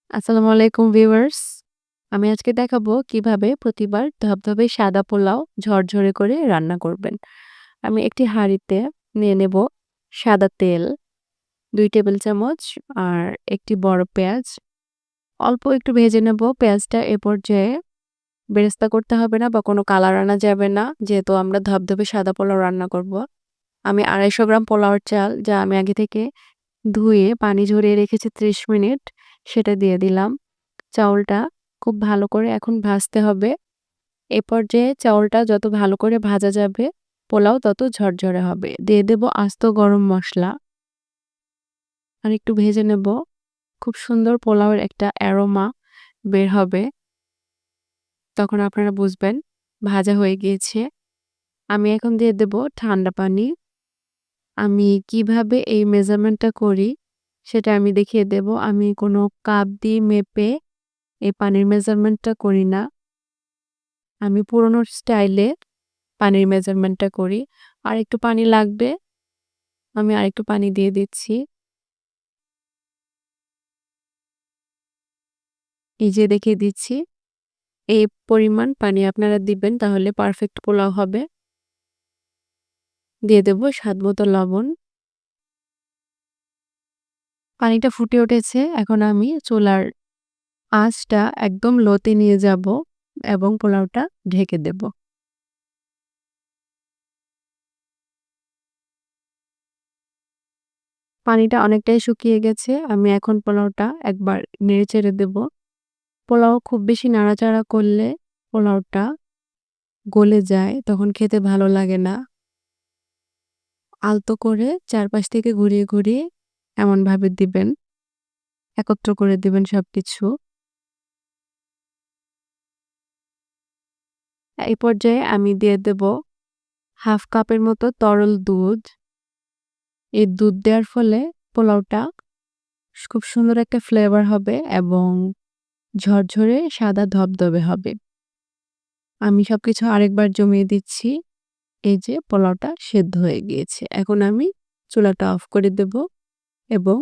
আসসালামু আলাইকুম ভিউয়ার্স। আমি আজকে দেখাবো কিভাবে প্রতিবার ধবধবে সাদা পোলাও ঝরঝরে করে রান্না করবেন। আমি একটি হাঁড়িতে নিয়ে নেব সাদা তেল ২ টেবিল চামচ আর একটি বড় পেঁয়াজ। অল্প একটু ভেজে নেব পেঁয়াজটা এ পর্যায়ে বেরেস্তা করতে হবে না বা কোনো কালার আনা যাবে না যেহেতু আমরা ধবধবে সাদা পোলাও রান্না করব। আমি ২৫০ গ্রাম পোলাওর চাল যা আমি আগে থেকে ধুয়ে পানি ঝরিয়ে রেখেছি ৩০ মিনিট সেটা দিয়ে দিলাম। চাউলটা খুব ভালো করে এখন ভাজতে হবে। এ পর্যায়ে চাউলটা যত ভালো করে ভাজা যাবে, পোলাও তত ঝরঝরে হবে। দিয়ে দেব আস্ত গরম মসলা। আর একটু ভেজে নেব। খুব সুন্দর পোলাওয়ের একটা অ্যারোমা বের হবে। তখন আপনারা বুঝবেন ভাজা হয়ে গিয়েছে। আমি এখন দিয়ে দেব ঠান্ডা পানি। আমি কিভাবে এই মেজারমেন্টটা করি সেটা আমি দেখিয়ে দেব। আমি কোনো কাপ দিয়ে মেপে এই পানির মেজারমেন্টটা করি না। আমি পুরনো স্টাইলে পানির মেজারমেন্টটা করি। আরেকটু পানি লাগবে। আমি আরেকটু পানি দিয়ে দিচ্ছি। এই যে দেখিয়ে দিচ্ছি। এই পরিমাণ পানি আপনারা দিবেন তাহলে পারফেক্ট পোলাও হবে। দিয়ে দেব স্বাদমতো লবণ। পানিটা ফুটে উঠেছে। এখন আমি চুলার আঁচটা একদম লোতে নিয়ে যাব এবং পোলাওটা ঢেকে দেব। পানিটা অনেকটাই শুকিয়ে গেছে। আমি এখন পোলাওটা একবার নেড়েচেড়ে দেব। পোলাও খুব বেশি নাড়াচাড়া করলে পোলাওটা গলে যায়, তখন খেতে ভালো লাগে না। আলতো করে চারপাশ থেকে ঘুরিয়ে, ঘুরিয়ে এমনভাবে দিবেন। একত্র করে দিবেন সবকিছু। এই পর্যায়ে আমি দিয়ে দেব ১/২ কাপের মতো তরল দুধ। এই দুধ দেওয়ার ফলে পোলাওটা খুব সুন্দর একটা ফ্লেভার হবে এবং ঝরঝরে সাদা ধবধবে হবে। আমি সবকিছু আরেকবার জমিয়ে দিচ্ছি। এই যে পোলাওটা সেদ্ধ হয়ে গিয়েছে। এখন আমি চুলাটা অফ করে দেব এবং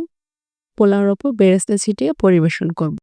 পোলাওর ওপর বেরেস্তা ছিটিয়ে পরিবেশন করব।